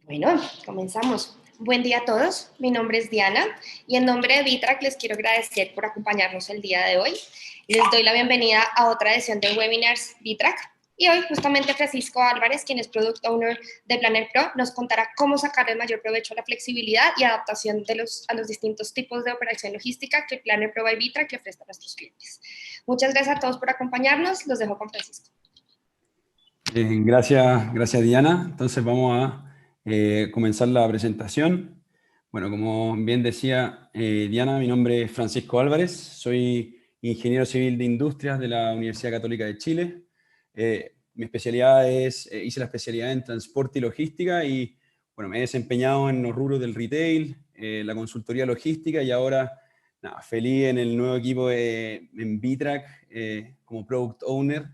Bueno, comenzamos. Buen día a todos, mi nombre es Diana y en nombre de Vitrac les quiero agradecer por acompañarnos el día de hoy. Les doy la bienvenida a otra edición de Webinars Vitrac y hoy justamente Francisco Álvarez, quien es Product Owner de Planner Pro, nos contará cómo sacar el mayor provecho a la flexibilidad y adaptación a los distintos tipos de operación logística que Planner Pro by Vitrac le ofrece a nuestros clientes. Muchas gracias a todos por acompañarnos, los dejo con Francisco. Gracias Diana. Entonces vamos a comenzar la presentación. Bueno, como bien decía Diana, mi nombre es Francisco Álvarez, soy ingeniero civil de industrias de la Universidad Católica de Chile. Mi especialidad hice la especialidad en transporte y logística y bueno, me he desempeñado en los rubros del retail, la consultoría logística y ahora feliz en el nuevo equipo en Vitrac como Product Owner,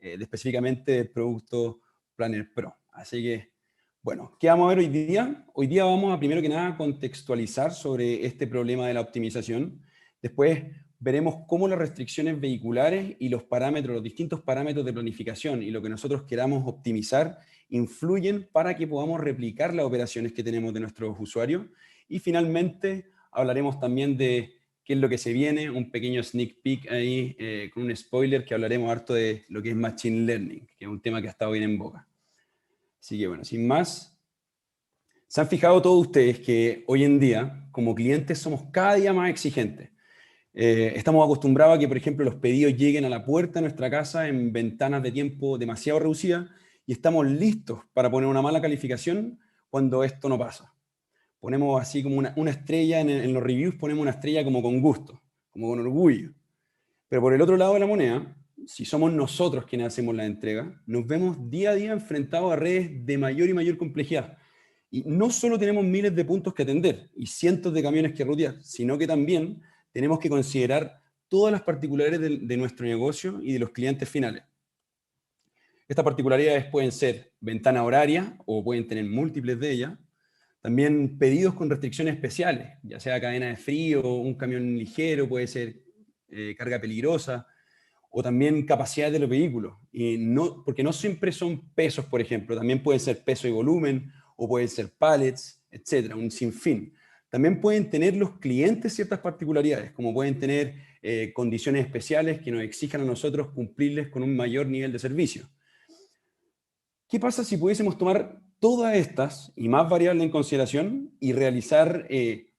específicamente del producto Planner Pro. Así que, bueno, ¿qué vamos a ver hoy día? Hoy día vamos a, primero que nada, contextualizar sobre este problema de la optimización. Después veremos cómo las restricciones vehiculares y los parámetros, los distintos parámetros de planificación y lo que nosotros queramos optimizar influyen para que podamos replicar las operaciones que tenemos de nuestros usuarios. Y finalmente hablaremos también de qué es lo que se viene, un pequeño sneak peek ahí con un spoiler que hablaremos harto de lo que es Machine Learning, que es un tema que ha estado bien en boga. Así que bueno, sin más, ¿se han fijado todos ustedes que hoy en día, como clientes, somos cada día más exigentes? Estamos acostumbrados a que, por ejemplo, los pedidos lleguen a la puerta de nuestra casa en ventanas de tiempo demasiado reducidas y estamos listos para poner una mala calificación cuando esto no pasa. Ponemos así como una estrella en los reviews, ponemos una estrella como con gusto, como con orgullo. Pero por el otro lado de la moneda, si somos nosotros quienes hacemos la entrega, nos vemos día a día enfrentados a redes de mayor y mayor complejidad. Y no solo tenemos miles de puntos que atender y cientos de camiones que rutear, sino que también tenemos que considerar todas las particularidades de nuestro negocio y de los clientes finales. Estas particularidades pueden ser ventana horaria o pueden tener múltiples de ellas. También pedidos con restricciones especiales, ya sea cadena de frío, un camión ligero, puede ser carga peligrosa, o también capacidad de los vehículos. Porque no siempre son pesos, por ejemplo, también pueden ser peso y volumen, o pueden ser pallets, etcétera, un sinfín. También pueden tener los clientes ciertas particularidades, como pueden tener condiciones especiales que nos exijan a nosotros cumplirles con un mayor nivel de servicio. ¿Qué pasa si pudiésemos tomar todas estas y más variables en consideración y realizar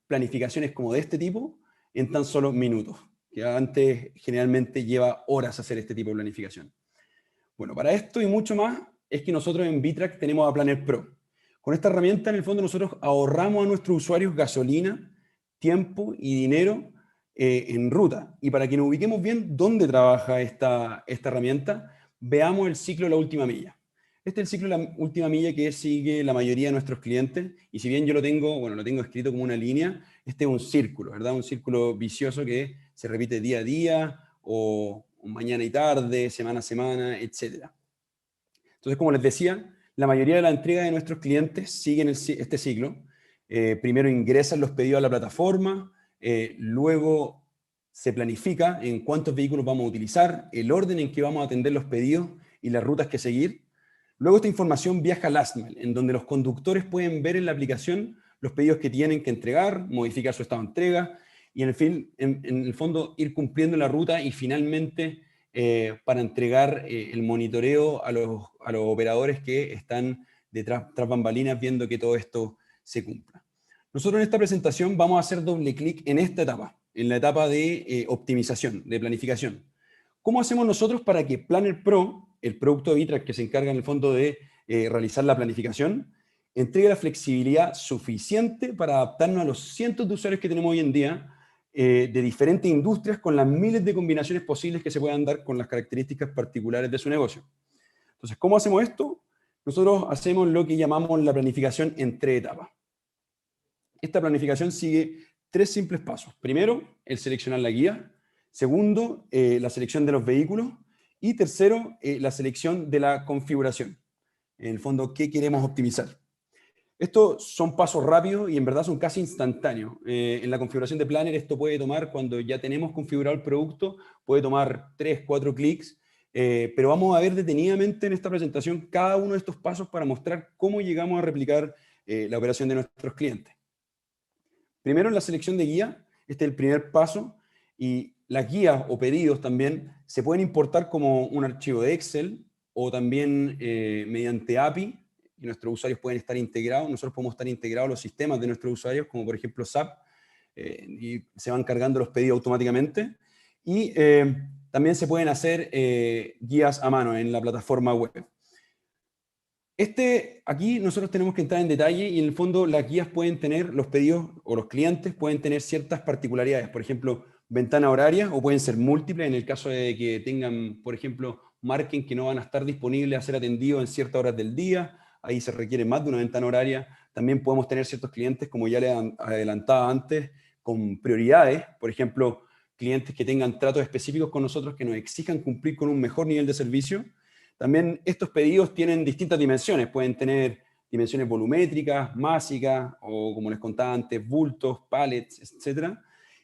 planificaciones como de este tipo en tan solo minutos? Que antes generalmente lleva horas hacer este tipo de planificación. Bueno, para esto y mucho más es que nosotros en Vitrac tenemos a Planner Pro. Con esta herramienta, en el fondo, nosotros ahorramos a nuestros usuarios gasolina, tiempo y dinero en ruta. Y para que nos ubiquemos bien dónde trabaja esta herramienta, veamos el ciclo de la última milla. Este es el ciclo de la última milla que sigue la mayoría de nuestros clientes, y si bien yo lo tengo escrito como una línea, este es un círculo, ¿verdad? Un círculo vicioso que se repite día a día, o mañana y tarde, semana a semana, etc. Entonces, como les decía, la mayoría de la entrega de nuestros clientes siguen este ciclo. Primero ingresan los pedidos a la plataforma, luego se planifica en cuántos vehículos vamos a utilizar, el orden en que vamos a atender los pedidos y las rutas que seguir. Luego esta información viaja a Last Mile, en donde los conductores pueden ver en la aplicación los pedidos que tienen que entregar, modificar su estado de entrega y en el fondo ir cumpliendo la ruta y finalmente para entregar el monitoreo a los operadores que están detrás, tras bambalinas viendo que todo esto se cumpla. Nosotros en esta presentación vamos a hacer doble clic en esta etapa, en la etapa de optimización, de planificación. ¿Cómo hacemos nosotros para que Planner Pro, el producto de Vitrac que se encarga en el fondo de realizar la planificación, entregue la flexibilidad suficiente para adaptarnos a los cientos de usuarios que tenemos hoy en día de diferentes industrias con las miles de combinaciones posibles que se puedan dar con las características particulares de su negocio? Entonces, ¿cómo hacemos esto? Nosotros hacemos lo que llamamos la planificación en 3 etapas. Esta planificación sigue 3 simples pasos. Primero, el seleccionar la guía. Segundo, la selección de los vehículos. Y tercero, la selección de la configuración. En el fondo, ¿qué queremos optimizar? Estos son pasos rápidos y en verdad son casi instantáneos. En la configuración de Planner esto puede tomar, cuando ya tenemos configurado el producto, puede tomar 3, 4 clics, pero vamos a ver detenidamente en esta presentación cada uno de estos pasos para mostrar cómo llegamos a replicar la operación de nuestros clientes. Primero, en la selección de guía, este es el primer paso, y las guías o pedidos también se pueden importar como un archivo de Excel o también mediante API, y nuestros usuarios pueden estar integrados, nosotros podemos estar integrados a los sistemas de nuestros usuarios, como por ejemplo SAP, y se van cargando los pedidos automáticamente, y también se pueden hacer guías a mano en la plataforma web. Aquí nosotros tenemos que entrar en detalle y en el fondo las guías pueden tener, los pedidos o los clientes pueden tener ciertas particularidades, por ejemplo, ventana horaria o pueden ser múltiples en el caso de que tengan, por ejemplo, marquen que no van a estar disponibles a ser atendidos en ciertas horas del día, ahí se requiere más de una ventana horaria. También podemos tener ciertos clientes, como ya les adelantaba antes, con prioridades, por ejemplo, clientes que tengan tratos específicos con nosotros que nos exijan cumplir con un mejor nivel de servicio. También estos pedidos tienen distintas dimensiones, pueden tener dimensiones volumétricas, másicas, o como les contaba antes, bultos, pallets, etc.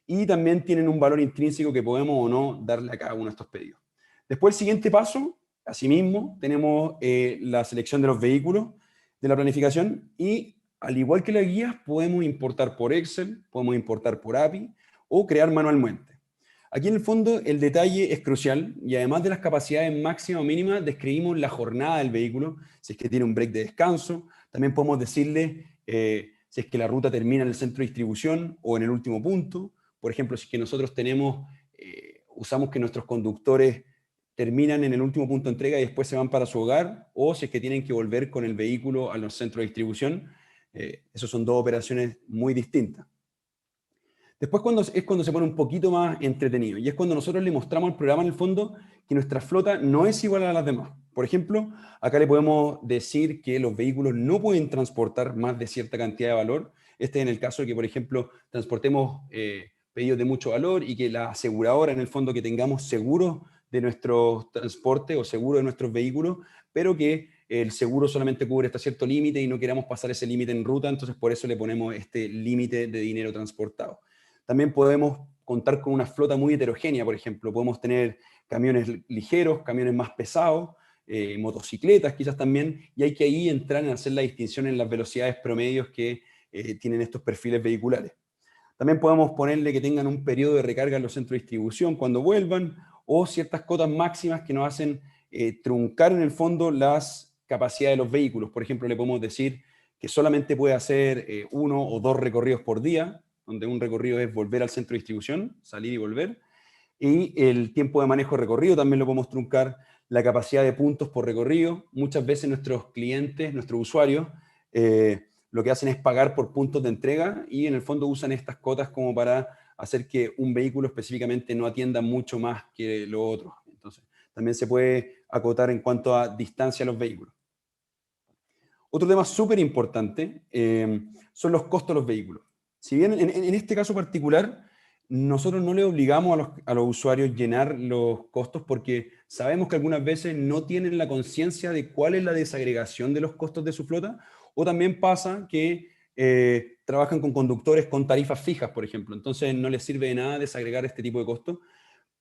Y también tienen un valor intrínseco que podemos o no darle a cada uno de estos pedidos. Después, el siguiente paso, asimismo, tenemos la selección de los vehículos de la planificación y, al igual que las guías, podemos importar por Excel, podemos importar por API o crear manualmente. Aquí en el fondo el detalle es crucial y además de las capacidades máximas o mínimas, describimos la jornada del vehículo, si es que tiene un break de descanso, también podemos decirle si es que la ruta termina en el centro de distribución o en el último punto. Por ejemplo, si es que nosotros usamos que nuestros conductores terminan en el último punto de entrega y después se van para su hogar, o si es que tienen que volver con el vehículo a los centros de distribución. Esas son dos operaciones muy distintas. Después es cuando se pone un poquito más entretenido, y es cuando nosotros le mostramos al programa en el fondo que nuestra flota no es igual a las demás. Por ejemplo, acá le podemos decir que los vehículos no pueden transportar más de cierta cantidad de valor. Este es en el caso de que, por ejemplo, transportemos pedidos de mucho valor y que la aseguradora, en el fondo, que tengamos seguros de nuestro transporte o seguro de nuestros vehículos, pero que el seguro solamente cubre hasta cierto límite y no queramos pasar ese límite en ruta, entonces por eso le ponemos este límite de dinero transportado. También podemos contar con una flota muy heterogénea, por ejemplo. Podemos tener camiones ligeros, camiones más pesados, motocicletas quizás también, y hay que ahí entrar en hacer la distinción en las velocidades promedios que tienen estos perfiles vehiculares. También podemos ponerle que tengan un periodo de recarga en los centros de distribución cuando vuelvan, o ciertas cotas máximas que nos hacen truncar en el fondo las capacidades de los vehículos. Por ejemplo, le podemos decir que solamente puede hacer 1 o 2 recorridos por día, donde un recorrido es volver al centro de distribución, salir y volver, y el tiempo de manejo de recorrido también lo podemos truncar, la capacidad de puntos por recorrido. Muchas veces nuestros clientes, nuestros usuarios, lo que hacen es pagar por puntos de entrega y en el fondo usan estas cotas como para hacer que un vehículo específicamente no atienda mucho más que lo otro. Entonces, también se puede acotar en cuanto a distancia a los vehículos. Otro tema súper importante son los costos de los vehículos. Si bien en este caso particular, nosotros no le obligamos a los usuarios llenar los costos porque sabemos que algunas veces no tienen la conciencia de cuál es la desagregación de los costos de su flota, o también pasa que trabajan con conductores con tarifas fijas, por ejemplo. Entonces no les sirve de nada desagregar este tipo de costos,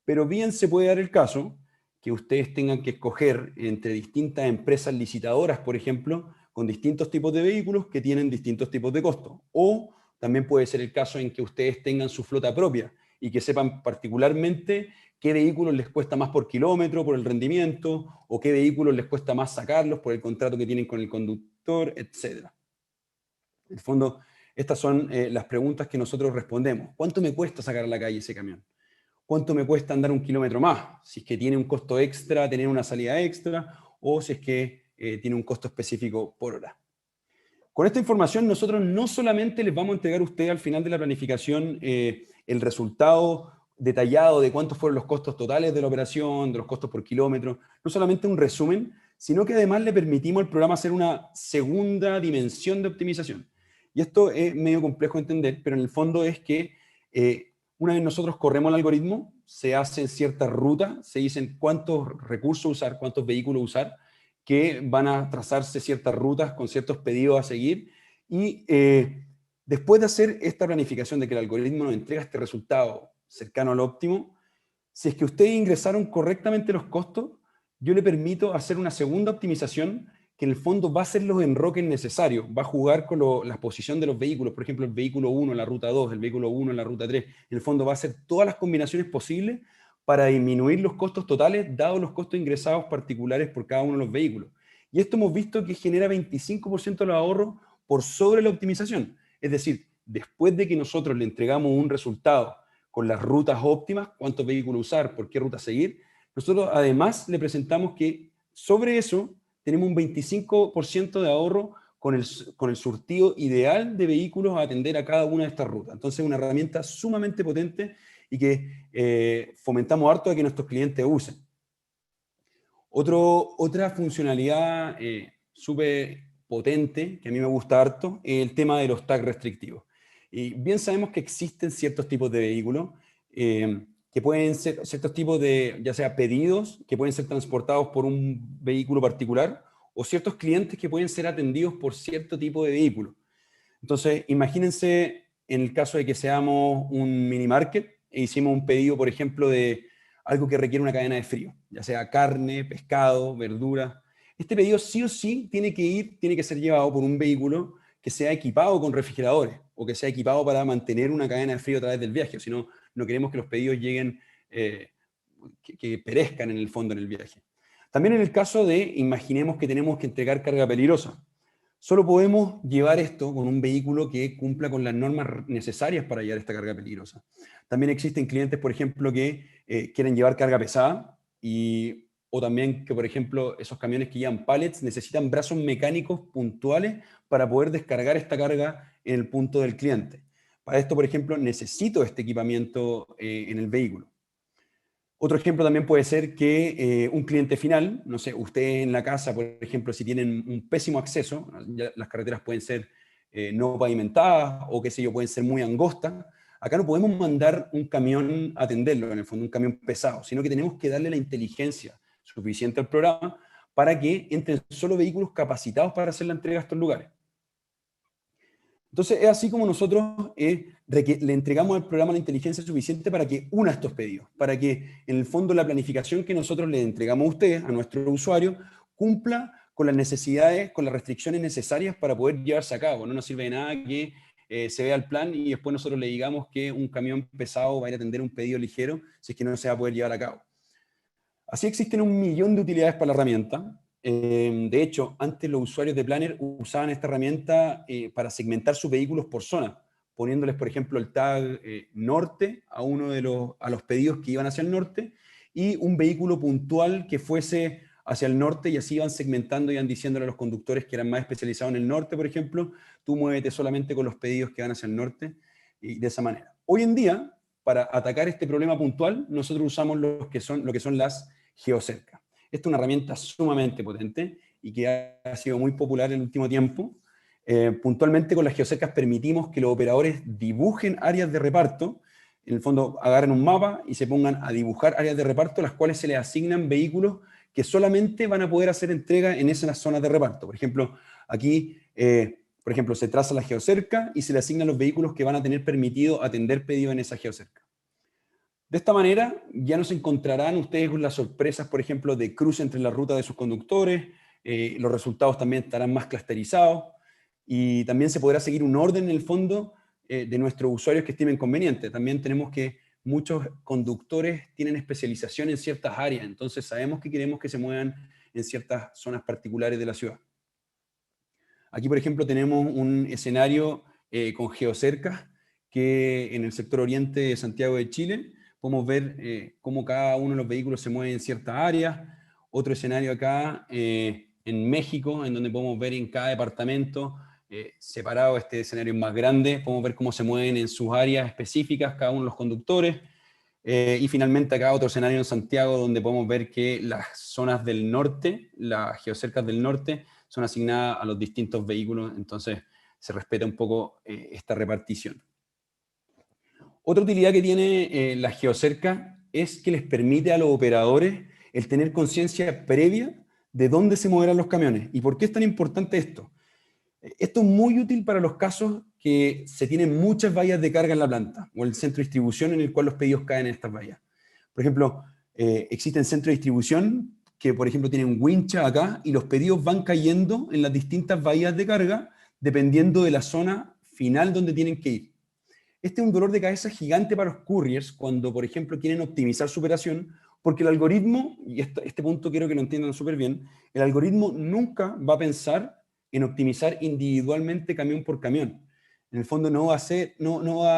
pero bien se puede dar el caso que ustedes tengan que escoger entre distintas empresas licitadoras, por ejemplo, con distintos tipos de vehículos que tienen distintos tipos de costos. O también puede ser el caso en que ustedes tengan su flota propia y que sepan particularmente qué vehículos les cuesta más por kilómetro, por el rendimiento, o qué vehículos les cuesta más sacarlos por el contrato que tienen con el conductor, etc. En el fondo, estas son las preguntas que nosotros respondemos. ¿Cuánto me cuesta sacar a la calle ese camión? ¿Cuánto me cuesta andar 1 kilómetro más? Si es que tiene un costo extra, tener una salida extra, o si es que tiene un costo específico por hora. Con esta información nosotros no solamente les vamos a entregar a ustedes al final de la planificación el resultado detallado de cuántos fueron los costos totales de la operación, de los costos por kilómetro, no solamente un resumen, sino que además le permitimos al programa hacer una segunda dimensión de optimización. Y esto es medio complejo de entender, pero en el fondo es que una vez nosotros corremos el algoritmo, se hacen ciertas rutas, se dicen cuántos recursos usar, cuántos vehículos usar, que van a trazarse ciertas rutas con ciertos pedidos a seguir, y después de hacer esta planificación de que el algoritmo nos entrega este resultado cercano al óptimo, si es que ustedes ingresaron correctamente los costos, yo le permito hacer una segunda optimización que en el fondo va a hacer los enroques necesarios, va a jugar con la posición de los vehículos, por ejemplo, el vehículo 1 en la ruta 2, el vehículo 1 en la ruta 3, en el fondo va a hacer todas las combinaciones posibles para disminuir los costos totales, dados los costos ingresados particulares por cada uno de los vehículos. Y esto hemos visto que genera 25% de los ahorros por sobre la optimización. Es decir, después de que nosotros le entregamos un resultado con las rutas óptimas, cuántos vehículos usar, por qué ruta seguir, nosotros además le presentamos que sobre eso tenemos un 25% de ahorro con el surtido ideal de vehículos a atender a cada una de estas rutas. Entonces es una herramienta sumamente potente y que fomentamos harto a que nuestros clientes usen. Otra funcionalidad súper potente, que a mí me gusta harto, es el tema de los tags restrictivos. Y bien sabemos que existen ciertos tipos de vehículos que pueden ser ciertos tipos de, ya sea pedidos, que pueden ser transportados por un vehículo particular, o ciertos clientes que pueden ser atendidos por cierto tipo de vehículo. Entonces, imagínense en el caso de que seamos un mini market e hicimos un pedido, por ejemplo, de algo que requiere una cadena de frío, ya sea carne, pescado, verdura. Este pedido sí o sí tiene que ser llevado por un vehículo que sea equipado con refrigeradores o que sea equipado para mantener una cadena de frío a través del viaje, si no, no queremos que los pedidos lleguen, que perezcan en el fondo en el viaje. También en el caso de, imaginemos que tenemos que entregar carga peligrosa. Solo podemos llevar esto con un vehículo que cumpla con las normas necesarias para llevar esta carga peligrosa. También existen clientes, por ejemplo, que quieren llevar carga pesada o también que, por ejemplo, esos camiones que llevan pallets necesitan brazos mecánicos puntuales para poder descargar esta carga en el punto del cliente. Para esto, por ejemplo, necesito este equipamiento en el vehículo. Otro ejemplo también puede ser que un cliente final, no sé, ustedes en la casa, por ejemplo, si tienen un pésimo acceso, ya las carreteras pueden ser no pavimentadas o qué sé yo, pueden ser muy angostas, acá no podemos mandar un camión a atenderlo, en el fondo, un camión pesado, sino que tenemos que darle la inteligencia suficiente al programa para que entren solo vehículos capacitados para hacer la entrega a estos lugares. Entonces es así como nosotros le entregamos al programa la inteligencia suficiente para que una estos pedidos, para que en el fondo la planificación que nosotros le entregamos a ustedes, a nuestro usuario, cumpla con las necesidades, con las restricciones necesarias para poder llevarse a cabo. No nos sirve de nada que se vea el plan y después nosotros le digamos que un camión pesado va a ir a atender un pedido ligero si es que no se va a poder llevar a cabo. Así existen 1.000.000 de utilidades para la herramienta. De hecho, antes los usuarios de Planner usaban esta herramienta para segmentar sus vehículos por zona, poniéndoles, por ejemplo, el tag norte a los pedidos que iban hacia el norte y un vehículo puntual que fuese hacia el norte, y así iban segmentando, iban diciéndole a los conductores que eran más especializados en el norte, por ejemplo, tú muévete solamente con los pedidos que van hacia el norte, y de esa manera. Hoy en día, para atacar este problema puntual, nosotros usamos lo que son las geocercas. Esta es una herramienta sumamente potente y que ha sido muy popular en el último tiempo. Puntualmente con las geocercas permitimos que los operadores dibujen áreas de reparto, en el fondo agarren un mapa y se pongan a dibujar áreas de reparto, las cuales se les asignan vehículos que solamente van a poder hacer entrega en esas zonas de reparto. Por ejemplo, aquí se traza la geocerca y se le asignan los vehículos que van a tener permitido atender pedidos en esa geocerca. De esta manera, ya no se encontrarán ustedes con las sorpresas, por ejemplo, de cruce entre la ruta de sus conductores, los resultados también estarán más clusterizados, y también se podrá seguir un orden en el fondo de nuestros usuarios que estimen conveniente. También tenemos que muchos conductores tienen especialización en ciertas áreas, entonces sabemos que queremos que se muevan en ciertas zonas particulares de la ciudad. Aquí, por ejemplo, tenemos un escenario con geocercas que en el sector oriente de Santiago de Chile podemos ver cómo cada uno de los vehículos se mueve en ciertas áreas. Otro escenario acá en México, en donde podemos ver en cada departamento, separado, este escenario más grande, podemos ver cómo se mueven en sus áreas específicas cada uno de los conductores. Y finalmente acá otro escenario en Santiago, donde podemos ver que las zonas del norte, las geocercas del norte, son asignadas a los distintos vehículos, entonces se respeta un poco esta repartición. Otra utilidad que tiene la geocerca es que les permite a los operadores el tener conciencia previa de dónde se moverán los camiones. ¿Y por qué es tan importante esto? Esto es muy útil para los casos que se tienen muchas vallas de carga en la planta o el centro de distribución en el cual los pedidos caen en estas vallas. Por ejemplo, existen centros de distribución que, por ejemplo, tienen wincha acá y los pedidos van cayendo en las distintas bahías de carga dependiendo de la zona final donde tienen que ir. Este es un dolor de cabeza gigante para los couriers cuando, por ejemplo, quieren optimizar su operación, porque el algoritmo, y este punto quiero que lo entiendan súper bien, el algoritmo nunca va a pensar en optimizar individualmente camión por camión. En el fondo no va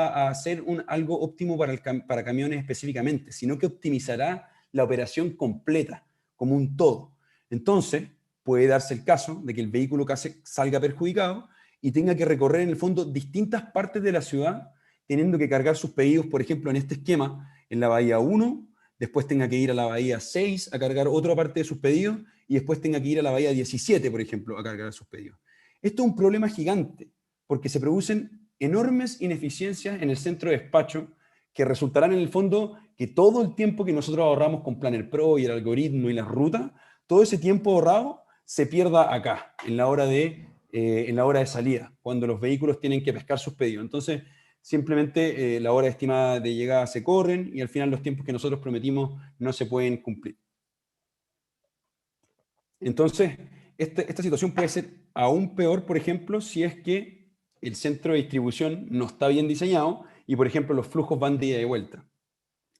a hacer algo óptimo para camiones específicamente, sino que optimizará la operación completa, como un todo. Entonces, puede darse el caso de que el vehículo casi salga perjudicado y tenga que recorrer en el fondo distintas partes de la ciudad, teniendo que cargar sus pedidos, por ejemplo, en este esquema, en la bahía 1, después tenga que ir a la bahía 6 a cargar otra parte de sus pedidos, y después tenga que ir a la bahía 17, por ejemplo, a cargar sus pedidos. Esto es un problema gigante, porque se producen enormes ineficiencias en el centro de despacho, que resultarán en el fondo que todo el tiempo que nosotros ahorramos con Planner Pro y el algoritmo y las rutas, todo ese tiempo ahorrado se pierda acá, en la hora de salida, cuando los vehículos tienen que pescar sus pedidos. Entonces, simplemente la hora estimada de llegada se corren y al final los tiempos que nosotros prometimos no se pueden cumplir. Entonces, esta situación puede ser aún peor, por ejemplo, si es que el centro de distribución no está bien diseñado y, por ejemplo, los flujos van de ida y vuelta.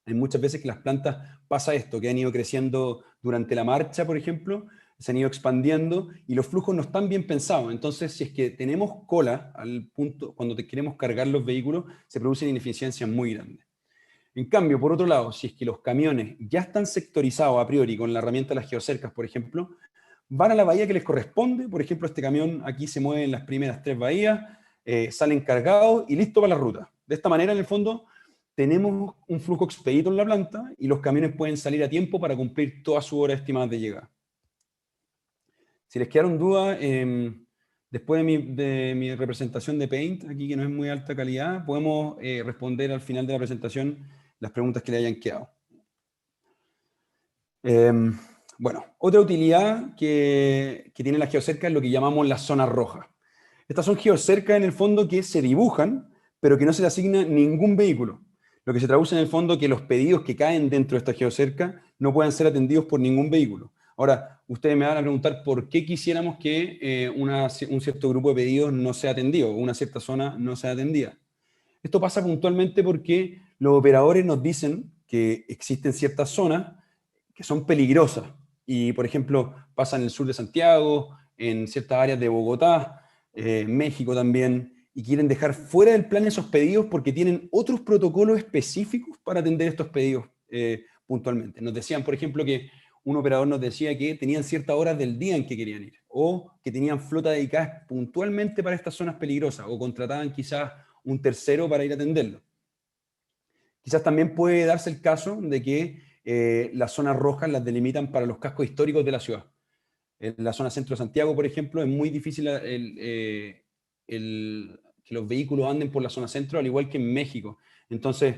Hay muchas veces que las plantas pasa esto, que han ido creciendo durante la marcha, por ejemplo, se han ido expandiendo y los flujos no están bien pensados. Entonces, si es que tenemos cola al punto, cuando queremos cargar los vehículos, se producen ineficiencias muy grandes. En cambio, por otro lado, si es que los camiones ya están sectorizados a priori con la herramienta de las geocercas, por ejemplo, van a la bahía que les corresponde. Por ejemplo, este camión aquí se mueve en las primeras 3 bahías, salen cargados y listo para la ruta. De esta manera, en el fondo, tenemos un flujo expedito en la planta y los camiones pueden salir a tiempo para cumplir todas sus horas estimadas de llegada. Si les quedaron dudas, después de mi representación de Paint, aquí que no es muy alta calidad, podemos responder al final de la presentación las preguntas que le hayan quedado. Bueno, otra utilidad que tiene la geocerca es lo que llamamos las zonas rojas. Estas son geocercas en el fondo que se dibujan, pero que no se le asigna ningún vehículo. Lo que se traduce en el fondo que los pedidos que caen dentro de esta geocerca no puedan ser atendidos por ningún vehículo. Ahora, ustedes me van a preguntar por qué quisiéramos que un cierto grupo de pedidos no sea atendido, o una cierta zona no sea atendida. Esto pasa puntualmente porque los operadores nos dicen que existen ciertas zonas que son peligrosas. Y, por ejemplo, pasa en el sur de Santiago, en ciertas áreas de Bogotá, México también, y quieren dejar fuera del plan esos pedidos porque tienen otros protocolos específicos para atender estos pedidos puntualmente. Nos decían, por ejemplo, que un operador nos decía que tenían ciertas horas del día en que querían ir, o que tenían flota dedicadas puntualmente para estas zonas peligrosas, o contrataban quizás un tercero para ir a atenderlo. Quizás también puede darse el caso de que las zonas rojas las delimitan para los cascos históricos de la ciudad. En la zona centro de Santiago, por ejemplo, es muy difícil que los vehículos anden por la zona centro, al igual que en México. Entonces,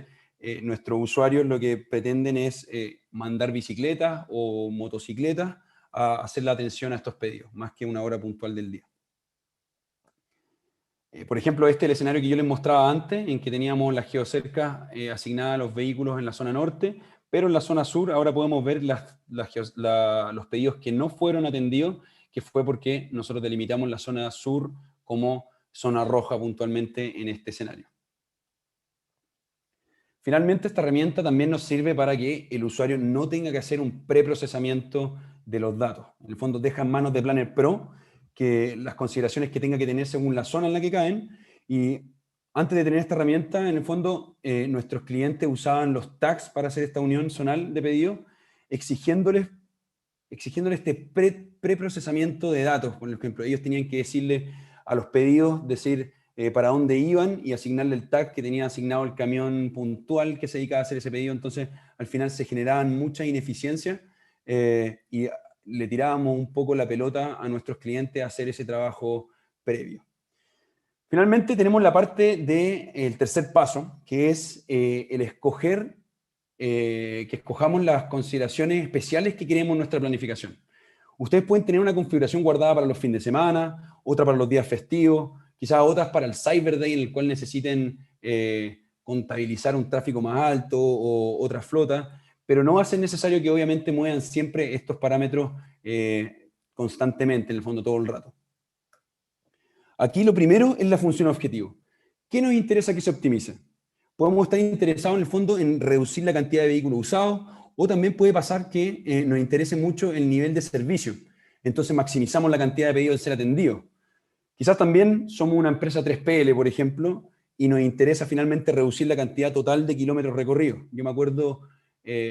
nuestros usuarios lo que pretenden es mandar bicicletas o motocicletas a hacer la atención a estos pedidos, más que una hora puntual del día. Por ejemplo, este es el escenario que yo les mostraba antes, en que teníamos las geocercas asignadas a los vehículos en la zona norte, pero en la zona sur ahora podemos ver los pedidos que no fueron atendidos, que fue porque nosotros delimitamos la zona sur como zona roja puntualmente en este escenario. Finalmente, esta herramienta también nos sirve para que el usuario no tenga que hacer un preprocesamiento de los datos. En el fondo deja en manos de Planner Pro que las consideraciones que tenga que tener según la zona en la que caen, y antes de tener esta herramienta, en el fondo, nuestros clientes usaban los tags para hacer esta unión zonal de pedido, exigiéndoles este preprocesamiento de datos. Por ejemplo, ellos tenían que decirle a los pedidos, decir para dónde iban y asignarle el tag que tenía asignado el camión puntual que se dedicaba a hacer ese pedido. Entonces, al final se generaban muchas ineficiencias y le tirábamos un poco la pelota a nuestros clientes a hacer ese trabajo previo. Finalmente tenemos la parte del tercer paso, que es el escoger, que escojamos las consideraciones especiales que queremos en nuestra planificación. Ustedes pueden tener una configuración guardada para los fines de semana, otra para los días festivos, quizás otras para el Cyber Day en el cual necesiten contabilizar un tráfico más alto o otra flota, pero no va a ser necesario que obviamente muevan siempre estos parámetros constantemente, en el fondo todo el rato. Aquí lo primero es la función objetivo. ¿Qué nos interesa que se optimice? Podemos estar interesados en el fondo en reducir la cantidad de vehículos usados, o también puede pasar que nos interese mucho el nivel de servicio. Entonces maximizamos la cantidad de pedidos de ser atendidos. Quizás también somos una empresa 3PL, por ejemplo, y nos interesa finalmente reducir la cantidad total de kilómetros recorridos. Yo me acuerdo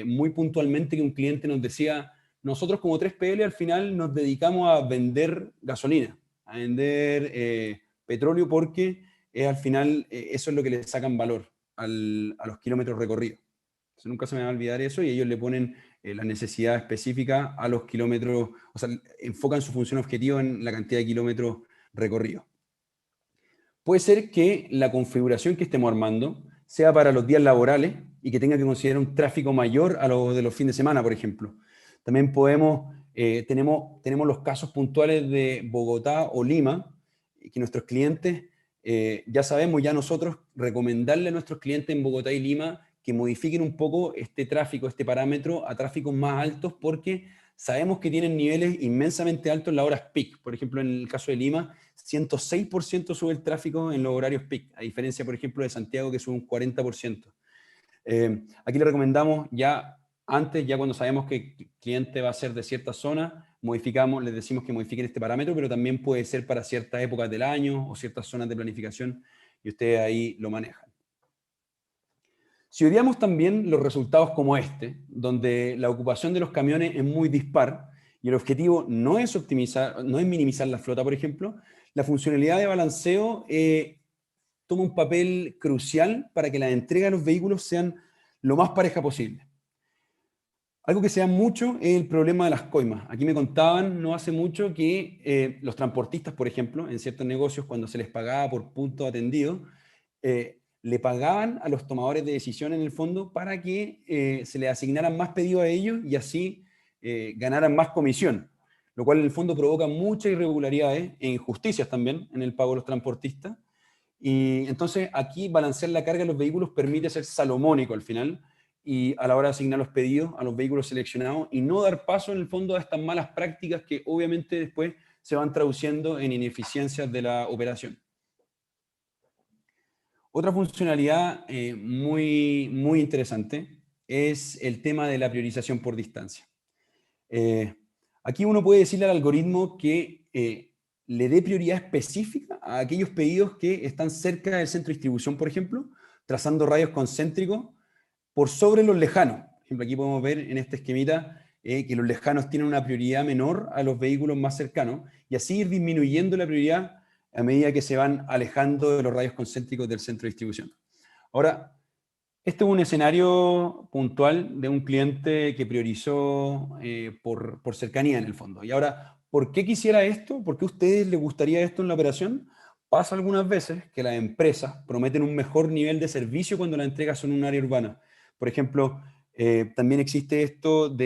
muy puntualmente que un cliente nos decía, nosotros como 3PL al final nos dedicamos a vender gasolina, a vender petróleo, porque al final eso es lo que le sacan valor a los kilómetros recorridos. Entonces, nunca se me va a olvidar eso, y ellos le ponen la necesidad específica a los kilómetros, o sea, enfocan su función objetiva en la cantidad de kilómetros recorridos. Puede ser que la configuración que estemos armando sea para los días laborales y que tenga que considerar un tráfico mayor a los de los fines de semana, por ejemplo. También tenemos los casos puntuales de Bogotá o Lima, que nuestros clientes, ya sabemos, ya nosotros recomendarle a nuestros clientes en Bogotá y Lima que modifiquen un poco este tráfico, este parámetro a tráficos más altos, porque sabemos que tienen niveles inmensamente altos en las horas peak. Por ejemplo, en el caso de Lima, 106% sube el tráfico en los horarios peak, a diferencia, por ejemplo, de Santiago, que sube un 40%. Aquí le recomendamos ya antes, ya cuando sabemos que el cliente va a ser de cierta zona, les decimos que modifiquen este parámetro, pero también puede ser para ciertas épocas del año o ciertas zonas de planificación, y ustedes ahí lo manejan. Si odiamos también los resultados como este, donde la ocupación de los camiones es muy dispar y el objetivo no es minimizar la flota, por ejemplo, la funcionalidad de balanceo toma un papel crucial para que la entrega de los vehículos sean lo más pareja posible. Algo que se da mucho es el problema de las coimas. Aquí me contaban no hace mucho que los transportistas, por ejemplo, en ciertos negocios, cuando se les pagaba por punto atendido, le pagaban a los tomadores de decisión en el fondo para que se les asignaran más pedidos a ellos y así ganaran más comisión, lo cual en el fondo provoca muchas irregularidades e injusticias también en el pago de los transportistas. Y entonces aquí balancear la carga de los vehículos permite ser salomónico al final, y a la hora de asignar los pedidos a los vehículos seleccionados, y no dar paso en el fondo a estas malas prácticas que obviamente después se van traduciendo en ineficiencias de la operación. Otra funcionalidad muy interesante es el tema de la priorización por distancia. Aquí uno puede decirle al algoritmo que le dé prioridad específica a aquellos pedidos que están cerca del centro de distribución, por ejemplo, trazando radios concéntricos por sobre los lejanos. Por ejemplo, aquí podemos ver en este esquemita que los lejanos tienen una prioridad menor a los vehículos más cercanos, y así ir disminuyendo la prioridad a medida que se van alejando de los radios concéntricos del centro de distribución. Ahora, este es un escenario puntual de un cliente que priorizó por cercanía en el fondo. Y ahora, ¿por qué quisiera esto? ¿Por qué a ustedes les gustaría esto en la operación? Pasa algunas veces que las empresas prometen un mejor nivel de servicio cuando las entregas son en un área urbana. Por ejemplo, también existe esto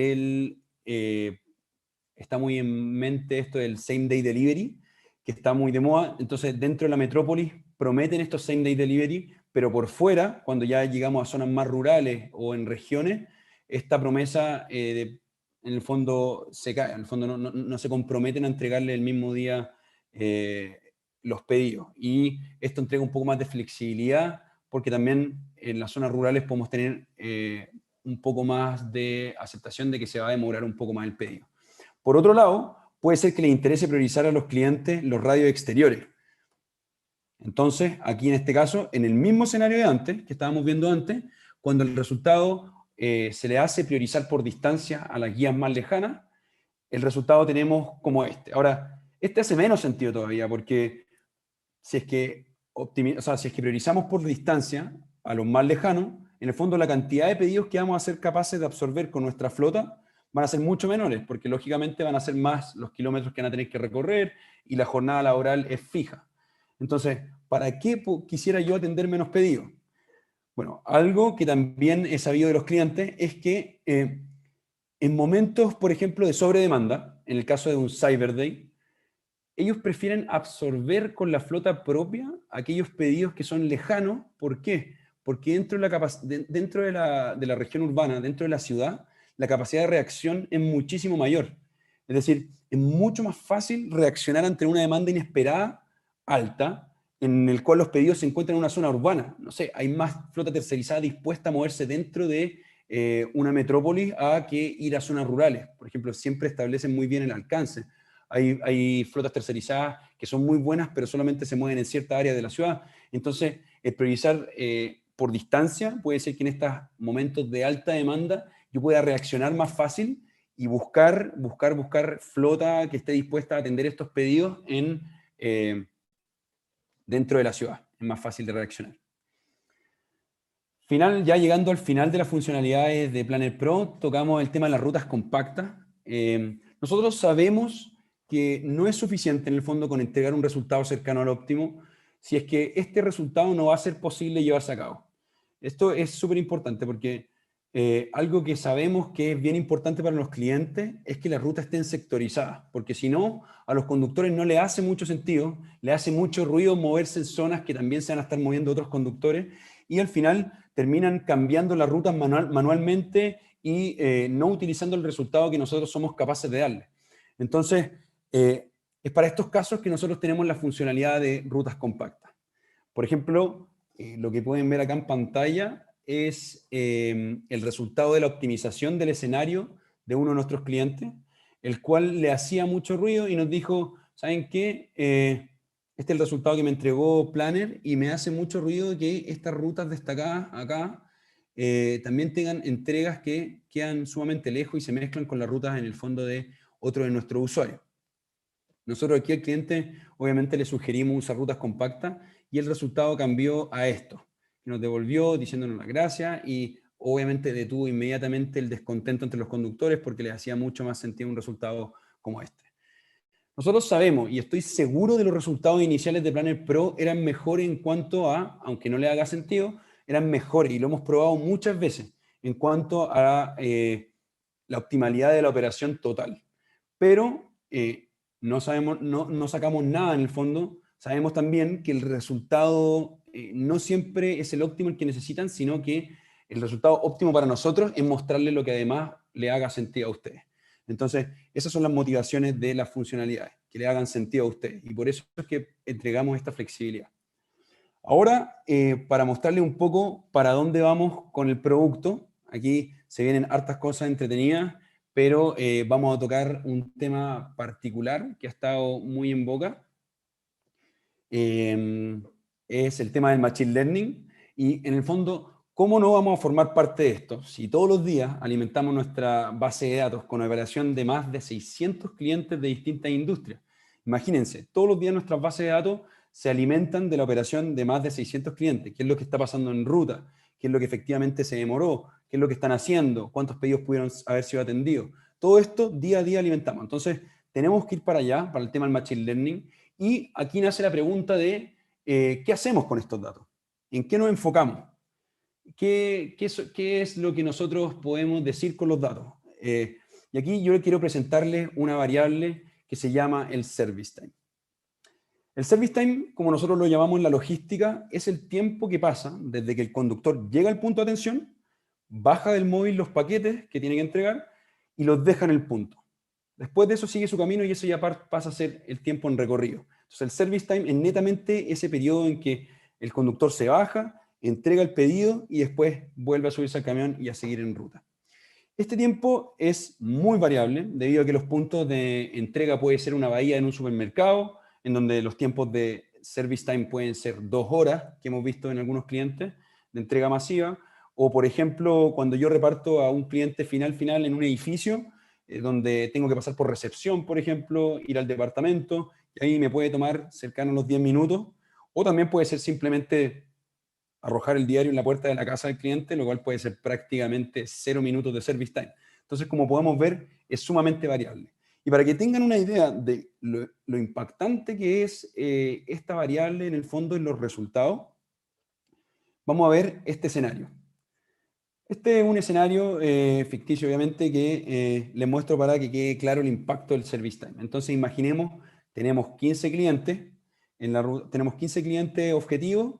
está muy en mente esto del same day delivery, que está muy de moda. Entonces, dentro de la metrópolis prometen estos same day delivery, pero por fuera, cuando ya llegamos a zonas más rurales o en regiones, esta promesa en el fondo se cae, en el fondo no se comprometen a entregarle el mismo día los pedidos. Y esto entrega un poco más de flexibilidad, porque también en las zonas rurales podemos tener un poco más de aceptación de que se va a demorar un poco más el pedido. Por otro lado, puede ser que les interese priorizar a los clientes los radios exteriores. Entonces, aquí en este caso, en el mismo escenario de antes, que estábamos viendo antes, cuando el resultado se le hace priorizar por distancia a las guías más lejanas, el resultado tenemos como este. Ahora, este hace menos sentido todavía, porque si es que priorizamos por distancia a los más lejanos, en el fondo la cantidad de pedidos que vamos a ser capaces de absorber con nuestra flota van a ser mucho menores, porque lógicamente van a ser más los kilómetros que van a tener que recorrer y la jornada laboral es fija. Entonces, ¿para qué quisiera yo atender menos pedidos? Bueno, algo que también he sabido de los clientes es que en momentos, por ejemplo, de sobredemanda, en el caso de un Cyber Day, ellos prefieren absorber con la flota propia aquellos pedidos que son lejanos. ¿Por qué? porque dentro de la región urbana, dentro de la ciudad, la capacidad de reacción es muchísimo mayor. Es decir, es mucho más fácil reaccionar ante una demanda inesperada alta, en el cual los pedidos se encuentran en una zona urbana. No sé, hay más flota tercerizada dispuesta a moverse dentro de una metrópolis a que ir a zonas rurales. Por ejemplo, siempre establecen muy bien el alcance. Hay flotas tercerizadas que son muy buenas, pero solamente se mueven en cierta área de la ciudad. Entonces, el priorizar por distancia puede ser que en estos momentos de alta demanda yo pueda reaccionar más fácil y buscar flota que esté dispuesta a atender estos pedidos dentro de la ciudad. Es más fácil de reaccionar. Ya llegando al final de las funcionalidades de Planner Pro, tocamos el tema de las rutas compactas. Nosotros sabemos que no es suficiente en el fondo con entregar un resultado cercano al óptimo si es que este resultado no va a ser posible llevarse a cabo. Esto es súper importante porque algo que sabemos que es bien importante para los clientes es que las rutas estén sectorizadas, porque si no, a los conductores no le hace mucho sentido, le hace mucho ruido moverse en zonas que también se van a estar moviendo otros conductores, y al final terminan cambiando las rutas manualmente y no utilizando el resultado que nosotros somos capaces de darle. Entonces, es para estos casos que nosotros tenemos la funcionalidad de rutas compactas. Por ejemplo, lo que pueden ver acá en pantalla es el resultado de la optimización del escenario de uno de nuestros clientes, el cual le hacía mucho ruido y nos dijo, ¿saben qué? Este es el resultado que me entregó Planner y me hace mucho ruido que estas rutas destacadas acá también tengan entregas que quedan sumamente lejos y se mezclan con las rutas en el fondo de otro de nuestros usuarios. Nosotros aquí al cliente obviamente le sugerimos usar rutas compactas y el resultado cambió a esto. Nos devolvió diciéndonos las gracias y obviamente detuvo inmediatamente el descontento entre los conductores porque les hacía mucho más sentido un resultado como este. Nosotros sabemos, y estoy seguro de los resultados iniciales de Planner Pro eran mejores en cuanto a, aunque no le haga sentido, eran mejores, y lo hemos probado muchas veces, en cuanto a la optimalidad de la operación total. Pero no sacamos nada en el fondo. Sabemos también que el resultado no siempre es el óptimo el que necesitan, sino que el resultado óptimo para nosotros es mostrarle lo que además le haga sentido a ustedes. Entonces, esas son las motivaciones de las funcionalidades, que le hagan sentido a ustedes. Y por eso es que entregamos esta flexibilidad. Ahora, para mostrarles un poco para dónde vamos con el producto, aquí se vienen hartas cosas entretenidas, pero vamos a tocar un tema particular que ha estado muy en boca. Es el tema del Machine Learning. Y en el fondo, ¿cómo no vamos a formar parte de esto? Si todos los días alimentamos nuestra base de datos con una operación de más de 600 clientes de distintas industrias. Imagínense, todos los días nuestras bases de datos se alimentan de la operación de más de 600 clientes. ¿Qué es lo que está pasando en ruta? ¿Qué es lo que efectivamente se demoró? ¿Qué es lo que están haciendo? ¿Cuántos pedidos pudieron haber sido atendidos? Todo esto día a día alimentamos. Entonces, tenemos que ir para allá, para el tema del Machine Learning. Y aquí nace la pregunta de ¿qué hacemos con estos datos? ¿En qué nos enfocamos? ¿Qué es lo que nosotros podemos decir con los datos? Y aquí yo quiero presentarles una variable que se llama el service time. El service time, como nosotros lo llamamos en la logística, es el tiempo que pasa desde que el conductor llega al punto de atención, baja del móvil los paquetes que tiene que entregar y los deja en el punto. Después de eso sigue su camino y eso ya pasa a ser el tiempo en recorrido. Entonces el service time es netamente ese periodo en que el conductor se baja, entrega el pedido y después vuelve a subirse al camión y a seguir en ruta. Este tiempo es muy variable debido a que los puntos de entrega puede ser una bahía en un supermercado, en donde los tiempos de service time pueden ser 2 horas, que hemos visto en algunos clientes de entrega masiva, o por ejemplo, cuando yo reparto a un cliente final en un edificio, donde tengo que pasar por recepción, por ejemplo, ir al departamento, y ahí me puede tomar cercano a los 10 minutos, o también puede ser simplemente arrojar el diario en la puerta de la casa del cliente, lo cual puede ser prácticamente 0 minutos de service time. Entonces, como podemos ver, es sumamente variable. Y para que tengan una idea de lo impactante que es esta variable en el fondo en los resultados, vamos a ver este escenario. Este es un escenario ficticio, obviamente, que les muestro para que quede claro el impacto del service time. Entonces, imaginemos, tenemos 15 clientes, tenemos 15 clientes objetivos,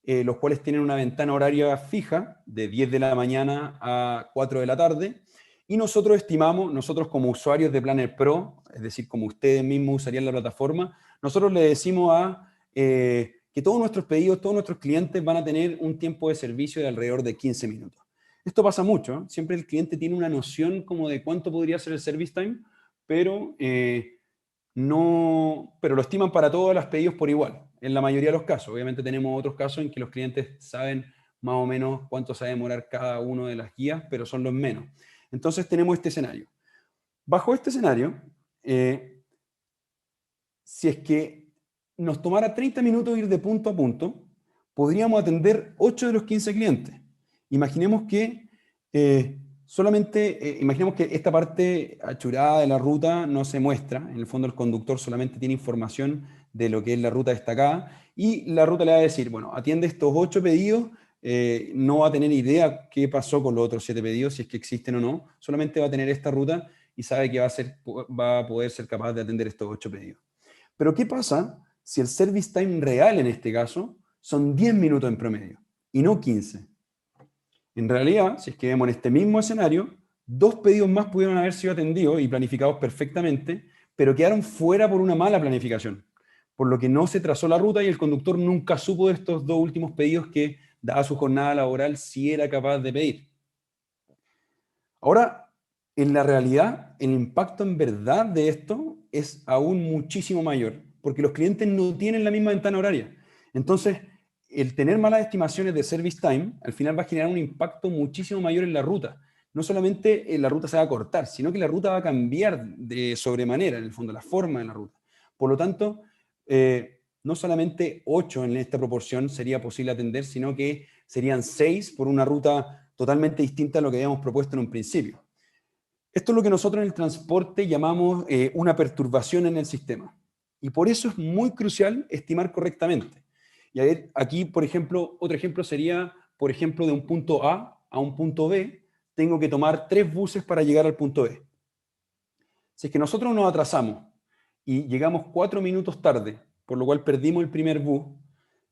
los cuales tienen una ventana horaria fija de 10 de la mañana a 4 de la tarde, y nosotros estimamos, nosotros como usuarios de Planner Pro, es decir, como ustedes mismos usarían la plataforma, nosotros le decimos que todos nuestros pedidos, todos nuestros clientes van a tener un tiempo de servicio de alrededor de 15 minutos. Esto pasa mucho, ¿eh? Siempre el cliente tiene una noción como de cuánto podría ser el service time, pero pero lo estiman para todos los pedidos por igual, en la mayoría de los casos. Obviamente tenemos otros casos en que los clientes saben más o menos cuánto se va a demorar cada uno de las guías, pero son los menos. Entonces tenemos este escenario. Bajo este escenario, si es que nos tomara 30 minutos ir de punto a punto, podríamos atender 8 de los 15 clientes. Imaginemos que imaginemos que esta parte achurada de la ruta no se muestra. En el fondo el conductor solamente tiene información de lo que es la ruta destacada y la ruta le va a decir, bueno, atiende estos 8 pedidos, no va a tener idea qué pasó con los otros 7 pedidos, si es que existen o no, solamente va a tener esta ruta y sabe que va a poder ser capaz de atender estos 8 pedidos. Pero ¿qué pasa si el service time real en este caso son 10 minutos en promedio y no 15? En realidad, si es que vemos en este mismo escenario, 2 pedidos más pudieron haber sido atendidos y planificados perfectamente, pero quedaron fuera por una mala planificación, por lo que no se trazó la ruta y el conductor nunca supo de estos 2 últimos pedidos que, dada su jornada laboral, sí era capaz de pedir. Ahora, en la realidad, el impacto en verdad de esto es aún muchísimo mayor, porque los clientes no tienen la misma ventana horaria. Entonces, el tener malas estimaciones de service time, al final va a generar un impacto muchísimo mayor en la ruta. No solamente la ruta se va a cortar, sino que la ruta va a cambiar de sobremanera, en el fondo, la forma de la ruta. Por lo tanto, no solamente 8 en esta proporción sería posible atender, sino que serían 6 por una ruta totalmente distinta a lo que habíamos propuesto en un principio. Esto es lo que nosotros en el transporte llamamos una perturbación en el sistema. Y por eso es muy crucial estimar correctamente. Y a ver, aquí, por ejemplo, otro ejemplo sería, por ejemplo, de un punto A a un punto B, tengo que tomar 3 buses para llegar al punto B. Si es que nosotros nos atrasamos y llegamos 4 minutos tarde, por lo cual perdimos el primer bus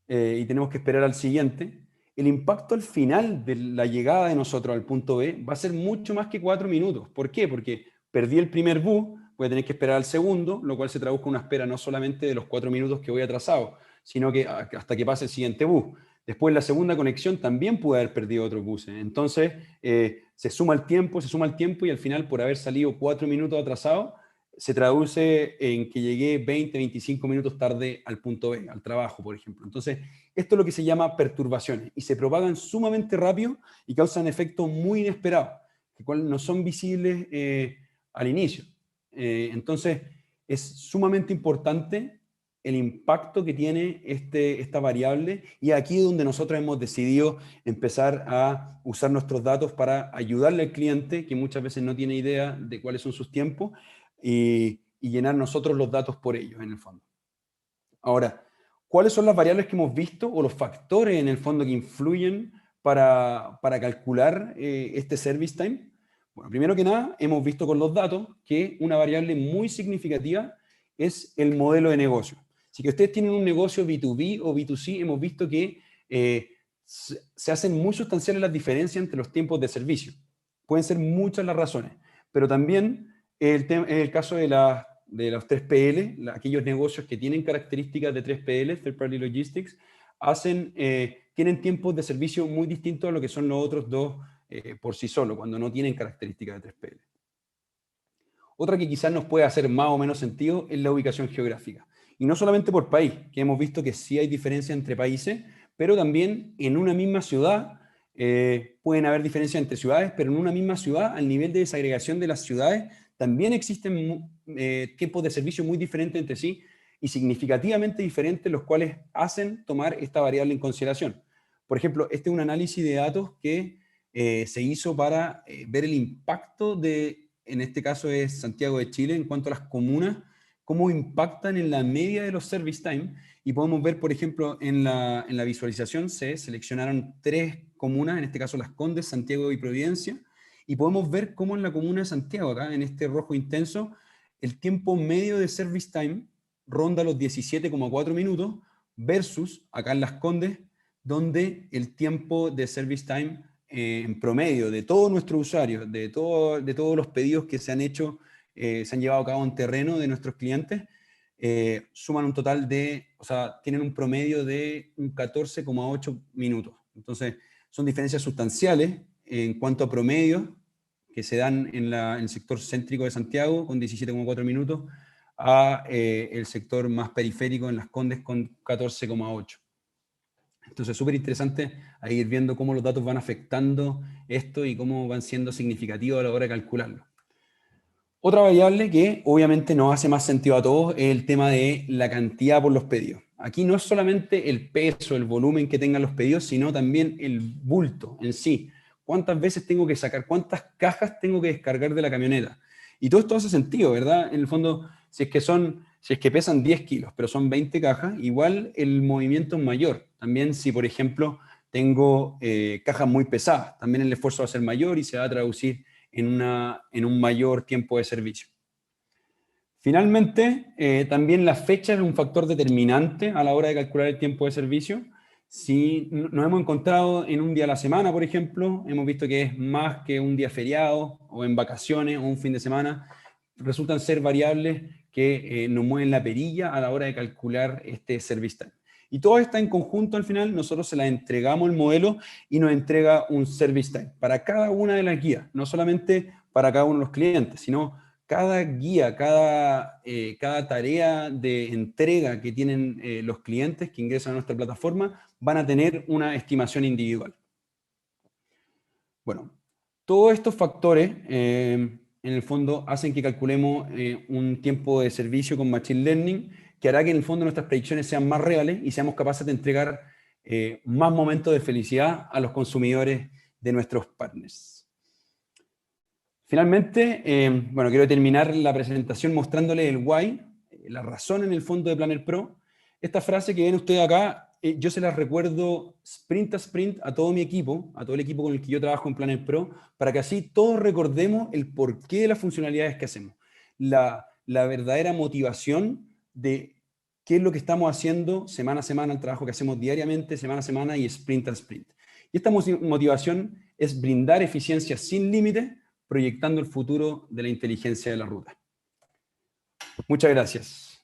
y tenemos que esperar al siguiente, el impacto al final de la llegada de nosotros al punto B va a ser mucho más que 4 minutos. ¿Por qué? Porque perdí el primer bus, voy a tener que esperar al segundo, lo cual se traduce en una espera no solamente de los 4 minutos que voy atrasado, sino que hasta que pase el siguiente bus. Después la segunda conexión también pude haber perdido otros buses. Entonces se suma el tiempo y al final por haber salido 4 minutos atrasado, se traduce en que llegué 20, 25 minutos tarde al punto B, al trabajo, por ejemplo. Entonces, esto es lo que se llama perturbaciones y se propagan sumamente rápido y causan efectos muy inesperados, que no son visibles al inicio. Entonces, es sumamente importante el impacto que tiene esta variable y aquí es donde nosotros hemos decidido empezar a usar nuestros datos para ayudarle al cliente, que muchas veces no tiene idea de cuáles son sus tiempos, y llenar nosotros los datos por ellos, en el fondo. Ahora, ¿cuáles son las variables que hemos visto o los factores, en el fondo, que influyen para calcular este service time? Bueno, primero que nada, hemos visto con los datos que una variable muy significativa es el modelo de negocio. Si que ustedes tienen un negocio B2B o B2C, hemos visto que se hacen muy sustanciales las diferencias entre los tiempos de servicio. Pueden ser muchas las razones, pero también el caso de los 3PL, aquellos negocios que tienen características de 3PL, Third Party Logistics, tienen tiempos de servicio muy distintos a lo que son los otros dos por sí solos, cuando no tienen características de 3PL. Otra que quizás nos puede hacer más o menos sentido es la ubicación geográfica. Y no solamente por país, que hemos visto que sí hay diferencia entre países, pero también en una misma ciudad pueden haber diferencias entre ciudades, pero en una misma ciudad, al nivel de desagregación de las ciudades, también existen tiempos de servicio muy diferentes entre sí y significativamente diferentes, los cuales hacen tomar esta variable en consideración. Por ejemplo, este es un análisis de datos que se hizo para ver el impacto en este caso es Santiago de Chile, en cuanto a las comunas, cómo impactan en la media de los service time. Y podemos ver, por ejemplo, en la visualización se seleccionaron 3 comunas, en este caso Las Condes, Santiago y Providencia, y podemos ver cómo en la comuna de Santiago, acá en este rojo intenso, el tiempo medio de service time ronda los 17,4 minutos, versus acá en Las Condes donde el tiempo de service time en promedio de todos nuestros usuarios, de todos los pedidos que se han hecho, se han llevado a cabo en terreno de nuestros clientes, suman un total de, o sea, tienen un promedio de un 14,8 minutos. Entonces, son diferencias sustanciales en cuanto a promedios que se dan en el sector céntrico de Santiago con 17,4 minutos a el sector más periférico en Las Condes con 14,8. Entonces, súper interesante a ir viendo cómo los datos van afectando esto y cómo van siendo significativos a la hora de calcularlo. Otra variable que obviamente nos hace más sentido a todos es el tema de la cantidad por los pedidos. Aquí no es solamente el peso, el volumen que tengan los pedidos, sino también el bulto en sí. ¿Cuántas veces tengo que sacar? ¿Cuántas cajas tengo que descargar de la camioneta? Y todo esto hace sentido, ¿verdad? En el fondo, si es que pesan 10 kilos, pero son 20 cajas, igual el movimiento es mayor. También si, por ejemplo, tengo cajas muy pesadas, también el esfuerzo va a ser mayor y se va a traducir en un mayor tiempo de servicio. Finalmente, también la fecha es un factor determinante a la hora de calcular el tiempo de servicio. Si nos hemos encontrado en un día a la semana, por ejemplo, hemos visto que es más que un día feriado o en vacaciones o un fin de semana, resultan ser variables que nos mueven la perilla a la hora de calcular este service time. Y todo está en conjunto al final, nosotros se la entregamos el modelo y nos entrega un service time para cada una de las guías, no solamente para cada uno de los clientes, sino cada guía, cada tarea de entrega que tienen los clientes que ingresan a nuestra plataforma van a tener una estimación individual. Bueno, todos estos factores en el fondo hacen que calculemos un tiempo de servicio con Machine Learning que hará que en el fondo nuestras predicciones sean más reales y seamos capaces de entregar más momentos de felicidad a los consumidores de nuestros partners. Finalmente, bueno, quiero terminar la presentación mostrándole el why, la razón en el fondo de Planner Pro. Esta frase que ven ustedes acá, yo se las recuerdo sprint a sprint a todo mi equipo, a todo el equipo con el que yo trabajo en Planner Pro, para que así todos recordemos el porqué de las funcionalidades que hacemos. La verdadera motivación de qué es lo que estamos haciendo semana a semana, el trabajo que hacemos diariamente, semana a semana y sprint a sprint. Y esta motivación es brindar eficiencia sin límite, proyectando el futuro de la inteligencia de la ruta. Muchas gracias.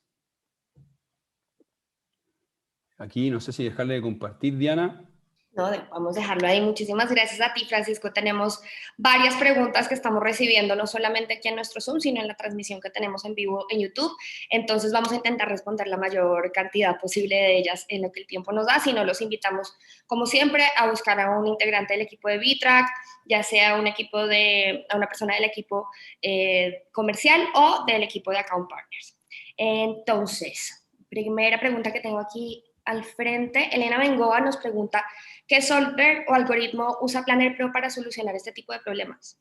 Aquí no sé si dejarle de compartir, Diana. No, vamos a dejarlo ahí. Muchísimas gracias a ti, Francisco. Tenemos varias preguntas que estamos recibiendo, no solamente aquí en nuestro Zoom, sino en la transmisión que tenemos en vivo en YouTube. Entonces vamos a intentar responder la mayor cantidad posible de ellas en lo que el tiempo nos da. Si no, los invitamos, como siempre, a buscar a un integrante del equipo de Vitrac, ya sea a una persona del equipo comercial o del equipo de Account Partners. Entonces, primera pregunta que tengo aquí al frente, Elena Bengoa nos pregunta, ¿qué software o algoritmo usa Planner Pro para solucionar este tipo de problemas?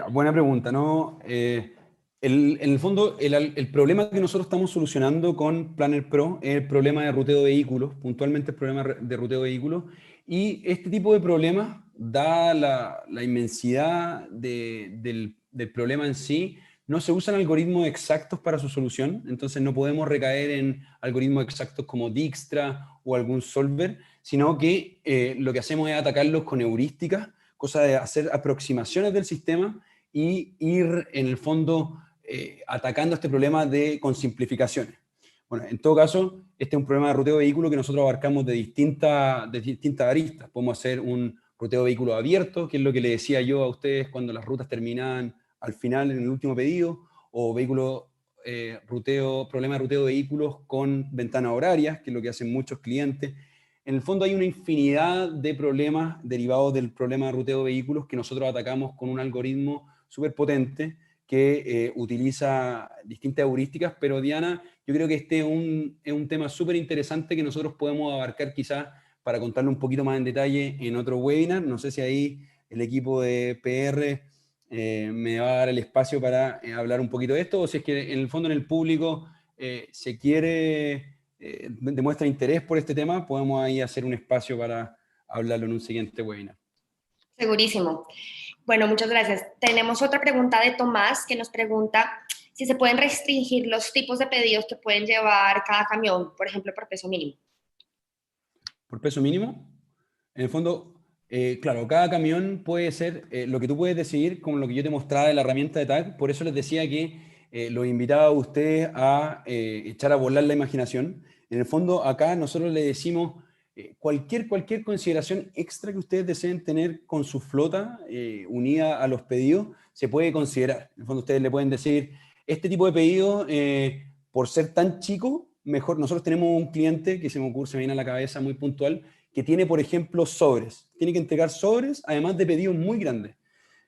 Buena pregunta, ¿no? En el fondo, el problema que nosotros estamos solucionando con Planner Pro es el problema de ruteo de vehículos, puntualmente el problema de ruteo de vehículos, y este tipo de problemas, da la inmensidad del problema en sí, no se usan algoritmos exactos para su solución, entonces no podemos recaer en algoritmos exactos como Dijkstra o algún solver, sino que lo que hacemos es atacarlos con heurísticas, cosa de hacer aproximaciones del sistema y ir en el fondo atacando este problema con simplificaciones. Bueno, en todo caso, este es un problema de ruteo de vehículo que nosotros abarcamos de distintas aristas. Podemos hacer un ruteo de vehículo abierto, que es lo que le decía yo a ustedes cuando las rutas terminaban al final en el último pedido, o problema de ruteo de vehículos con ventanas horarias, que es lo que hacen muchos clientes. En el fondo hay una infinidad de problemas derivados del problema de ruteo de vehículos que nosotros atacamos con un algoritmo súper potente que utiliza distintas heurísticas, pero Diana, yo creo que este es un tema súper interesante que nosotros podemos abarcar quizás para contarle un poquito más en detalle en otro webinar. No sé si ahí el equipo de PR me va a dar el espacio para hablar un poquito de esto, o si es que en el fondo en el público se quiere, demuestra interés por este tema, podemos ahí hacer un espacio para hablarlo en un siguiente webinar. Segurísimo. Bueno, muchas gracias. Tenemos otra pregunta de Tomás que nos pregunta si se pueden restringir los tipos de pedidos que pueden llevar cada camión, por ejemplo, por peso mínimo. ¿Por peso mínimo? En el fondo, claro, cada camión puede ser lo que tú puedes decidir, como lo que yo te mostraba de la herramienta de tag. Por eso les decía que los invitaba a ustedes a echar a volar la imaginación. En el fondo, acá nosotros le decimos cualquier consideración extra que ustedes deseen tener con su flota unida a los pedidos, se puede considerar. En el fondo, ustedes le pueden decir, este tipo de pedido, por ser tan chico, mejor. Nosotros tenemos un cliente que se me ocurre, se me viene a la cabeza muy puntual, que tiene, por ejemplo, sobres. Tiene que entregar sobres, además de pedidos muy grandes.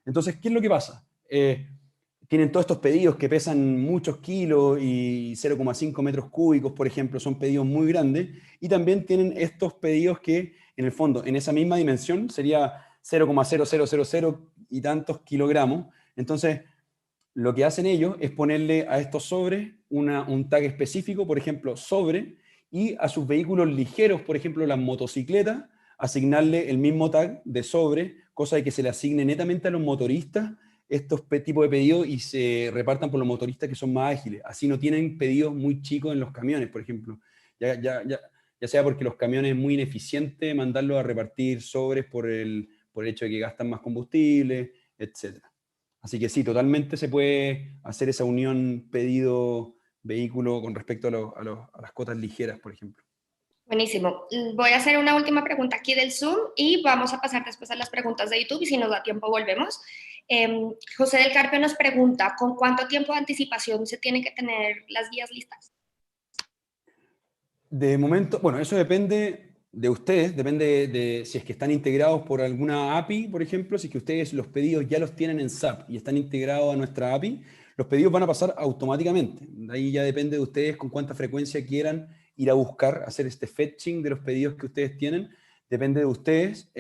Entonces, ¿qué es lo que pasa? Tienen todos estos pedidos que pesan muchos kilos y 0,5 metros cúbicos, por ejemplo, son pedidos muy grandes. Y también tienen estos pedidos que, en el fondo, en esa misma dimensión, sería 0,0000 y tantos kilogramos. Entonces, lo que hacen ellos es ponerle a estos sobres un tag específico, por ejemplo, sobre, y a sus vehículos ligeros, por ejemplo, las motocicletas, asignarle el mismo tag de sobre, cosa de que se le asigne netamente a los motoristas estos tipos de pedidos y se repartan por los motoristas que son más ágiles. Así no tienen pedidos muy chicos en los camiones, por ejemplo. Ya sea porque los camiones es muy ineficiente mandarlos a repartir sobres por el hecho de que gastan más combustible, etc. Así que sí, totalmente se puede hacer esa unión pedido-vehículo con respecto a las cotas ligeras, por ejemplo. Buenísimo. Voy a hacer una última pregunta aquí del Zoom y vamos a pasar después a las preguntas de YouTube y si nos da tiempo volvemos. José del Carpio nos pregunta, ¿con cuánto tiempo de anticipación se tienen que tener las guías listas? De momento, bueno, eso depende de ustedes, depende de si es que están integrados por alguna API, por ejemplo, si es que ustedes los pedidos ya los tienen en SAP y están integrados a nuestra API, los pedidos van a pasar automáticamente. De ahí ya depende de ustedes con cuánta frecuencia quieran ir a buscar, hacer este fetching de los pedidos que ustedes tienen, depende de ustedes,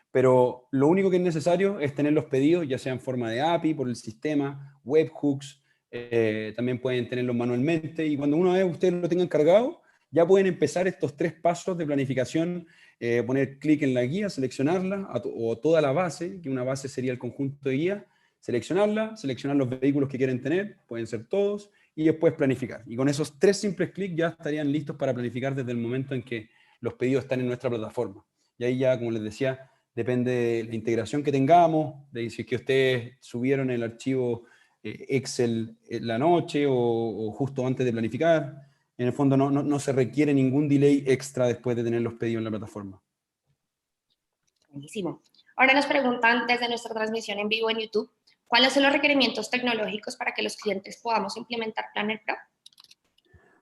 pero lo único que es necesario es tener los pedidos, ya sea en forma de API, por el sistema, webhooks, también pueden tenerlos manualmente, y cuando una vez ustedes lo tengan cargado, ya pueden empezar estos 3 pasos de planificación, poner clic en la guía, seleccionarla, o toda la base, que una base sería el conjunto de guías, seleccionarla, seleccionar los vehículos que quieren tener, pueden ser todos, y después planificar. Y con esos 3 simples clics ya estarían listos para planificar desde el momento en que los pedidos están en nuestra plataforma. Y ahí ya, como les decía, depende de la integración que tengamos, de si es que ustedes subieron el archivo Excel en la noche o justo antes de planificar. En el fondo no se requiere ningún delay extra después de tener los pedidos en la plataforma. Buenísimo. Ahora nos preguntan desde nuestra transmisión en vivo en YouTube, ¿cuáles son los requerimientos tecnológicos para que los clientes podamos implementar Planner Pro?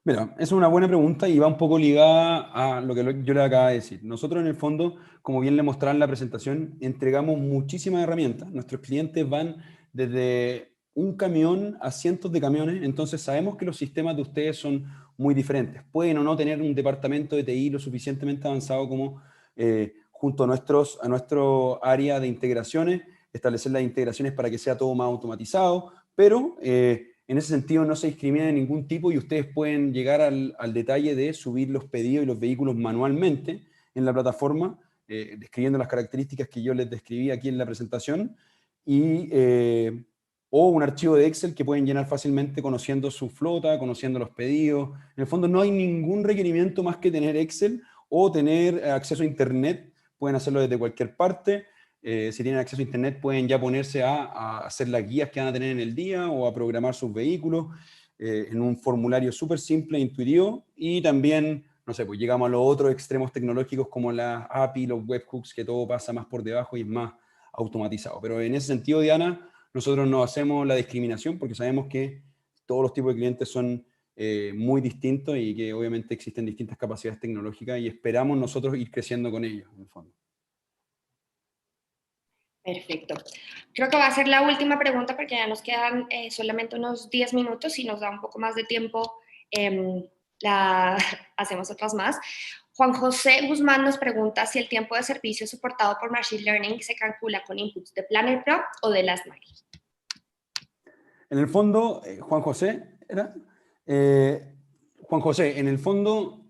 Mira, es una buena pregunta y va un poco ligada a lo que yo le acabo de decir. Nosotros en el fondo, como bien le mostraba en la presentación, entregamos muchísimas herramientas. Nuestros clientes van desde un camión a cientos de camiones, entonces sabemos que los sistemas de ustedes son muy diferentes. Pueden o no tener un departamento de TI lo suficientemente avanzado como junto a nuestro área de integraciones, establecer las integraciones para que sea todo más automatizado, pero en ese sentido no se discrimina de ningún tipo y ustedes pueden llegar al detalle de subir los pedidos y los vehículos manualmente en la plataforma, describiendo las características que yo les describí aquí en la presentación, o un archivo de Excel que pueden llenar fácilmente conociendo su flota, conociendo los pedidos. En el fondo no hay ningún requerimiento más que tener Excel o tener acceso a Internet. Pueden hacerlo desde cualquier parte. Si tienen acceso a Internet pueden ya ponerse a hacer las guías que van a tener en el día o a programar sus vehículos en un formulario súper simple e intuitivo. Y también, no sé, pues llegamos a los otros extremos tecnológicos como las API, los webhooks, que todo pasa más por debajo y es más automatizado. Pero en ese sentido, Diana, nosotros no hacemos la discriminación porque sabemos que todos los tipos de clientes son muy distintos y que obviamente existen distintas capacidades tecnológicas y esperamos nosotros ir creciendo con ellos, en el fondo. Perfecto. Creo que va a ser la última pregunta porque ya nos quedan solamente unos 10 minutos y nos da un poco más de tiempo, hacemos otras más. Juan José Guzmán nos pregunta si el tiempo de servicio soportado por Machine Learning se calcula con inputs de Planner Pro o de Last Mile. En el fondo, Juan José, ¿era? Juan José, en el fondo,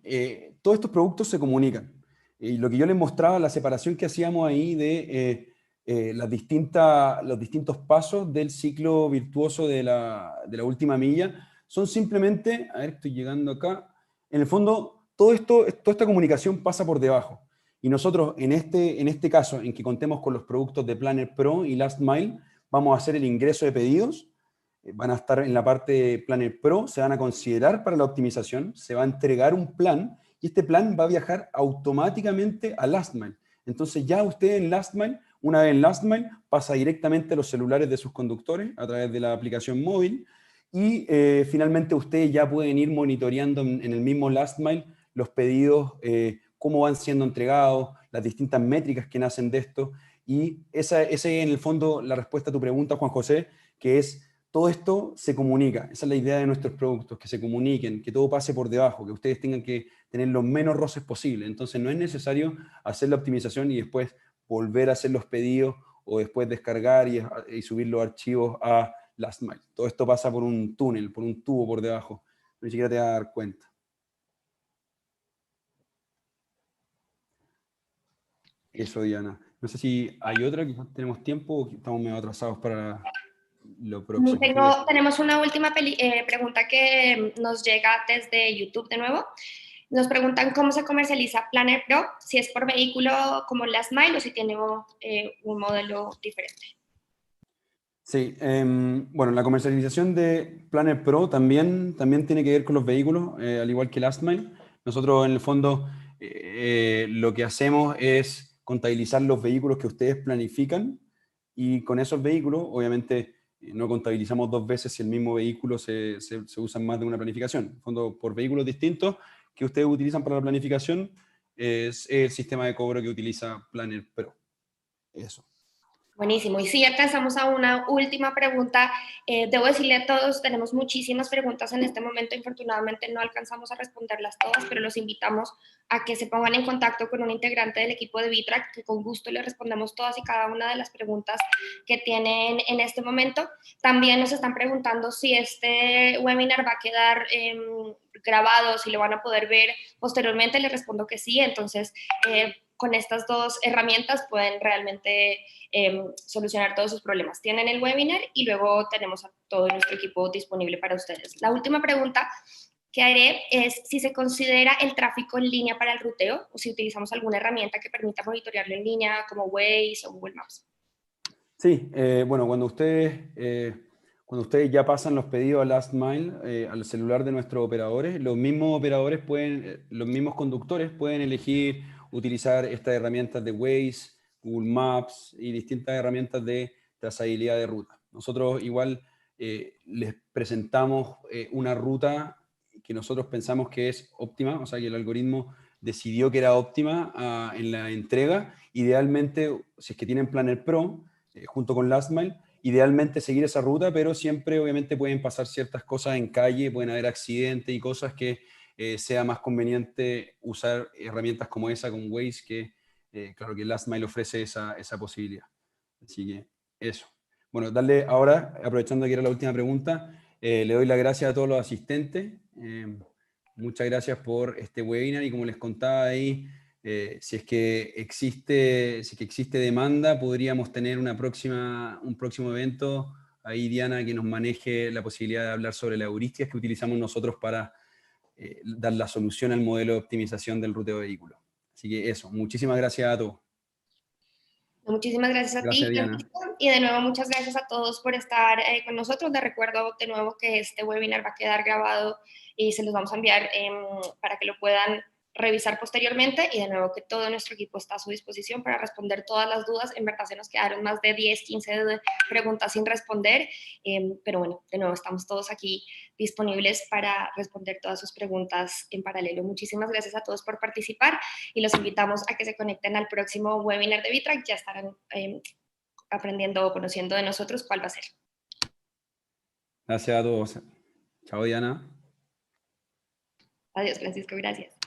todos estos productos se comunican. Y lo que yo les mostraba, la separación que hacíamos ahí de los distintos pasos del ciclo virtuoso de la última milla. Son simplemente, a ver, estoy llegando acá, en el fondo, toda esta comunicación pasa por debajo. Y nosotros, en este caso, en que contemos con los productos de Planner Pro y Last Mile, vamos a hacer el ingreso de pedidos, van a estar en la parte de Planner Pro, se van a considerar para la optimización, se va a entregar un plan, y este plan va a viajar automáticamente a Last Mile. Entonces ya usted en Last Mile, una vez en Last Mile, pasa directamente a los celulares de sus conductores a través de la aplicación móvil, y finalmente ustedes ya pueden ir monitoreando en el mismo Last Mile los pedidos, cómo van siendo entregados, las distintas métricas que nacen de esto. Y esa es en el fondo la respuesta a tu pregunta, Juan José, que es todo esto se comunica. Esa es la idea de nuestros productos, que se comuniquen, que todo pase por debajo, que ustedes tengan que tener los menos roces posible. Entonces no es necesario hacer la optimización y después volver a hacer los pedidos o después descargar y subir los archivos a Last Mile. Todo esto pasa por un túnel, por un tubo por debajo. Ni siquiera te vas a dar cuenta. Eso, Diana. No sé si hay otra, quizás tenemos tiempo o estamos medio atrasados para lo próximo. Tenemos una última pregunta que nos llega desde YouTube de nuevo. Nos preguntan cómo se comercializa Planner Pro, si es por vehículo como Last Mile o si tiene un modelo diferente. Sí, bueno, la comercialización de Planner Pro también tiene que ver con los vehículos, al igual que Last Mile. Nosotros en el fondo lo que hacemos es contabilizar los vehículos que ustedes planifican y con esos vehículos, obviamente, no contabilizamos dos veces si el mismo vehículo se usa en más de una planificación. En el fondo, por vehículos distintos que ustedes utilizan para la planificación, es el sistema de cobro que utiliza Planner Pro. Eso. Buenísimo. Y sí, alcanzamos a una última pregunta. Debo decirle a todos, tenemos muchísimas preguntas en este momento. Infortunadamente no alcanzamos a responderlas todas, pero los invitamos a que se pongan en contacto con un integrante del equipo de Vitrac, que con gusto le respondemos todas y cada una de las preguntas que tienen en este momento. También nos están preguntando si este webinar va a quedar grabado, si lo van a poder ver posteriormente. Les respondo que sí. Entonces, con estas dos herramientas pueden realmente solucionar todos sus problemas. Tienen el webinar y luego tenemos a todo nuestro equipo disponible para ustedes. La última pregunta que haré es si se considera el tráfico en línea para el ruteo o si utilizamos alguna herramienta que permita monitorearlo en línea como Waze o Google Maps. Sí, bueno, cuando ustedes ya pasan los pedidos a Last Mile, al celular de nuestros operadores, los mismos los mismos conductores pueden elegir utilizar estas herramientas de Waze, Google Maps y distintas herramientas de trazabilidad de ruta. Nosotros igual les presentamos una ruta que nosotros pensamos que es óptima, o sea que el algoritmo decidió que era óptima en la entrega. Idealmente, si es que tienen Planner Pro, junto con Last Mile, idealmente seguir esa ruta, pero siempre obviamente pueden pasar ciertas cosas en calle, pueden haber accidentes y cosas que sea más conveniente usar herramientas como esa con Waze, que claro que Last Mile ofrece esa posibilidad. Así que eso. Bueno, darle ahora, aprovechando que era la última pregunta, le doy las gracias a todos los asistentes. Muchas gracias por este webinar y como les contaba ahí, si es que existe demanda, podríamos tener un próximo evento. Ahí, Diana, que nos maneje la posibilidad de hablar sobre las heuristias que utilizamos nosotros para dar la solución al modelo de optimización del ruteo de vehículos. Así que eso, muchísimas gracias a todos. Muchísimas gracias a Gracias, ti, Diana. y de nuevo muchas gracias a todos por estar con nosotros. Les recuerdo de nuevo que este webinar va a quedar grabado y se los vamos a enviar para que lo puedan revisar posteriormente, y de nuevo que todo nuestro equipo está a su disposición para responder todas las dudas. En verdad se nos quedaron más de 10, 15 preguntas sin responder, pero bueno, de nuevo estamos todos aquí disponibles para responder todas sus preguntas en paralelo. Muchísimas gracias a todos por participar y los invitamos a que se conecten al próximo webinar de Vitrac. Ya estarán aprendiendo o conociendo de nosotros cuál va a ser. Gracias a todos. Chao, Diana. Adiós, Francisco, gracias.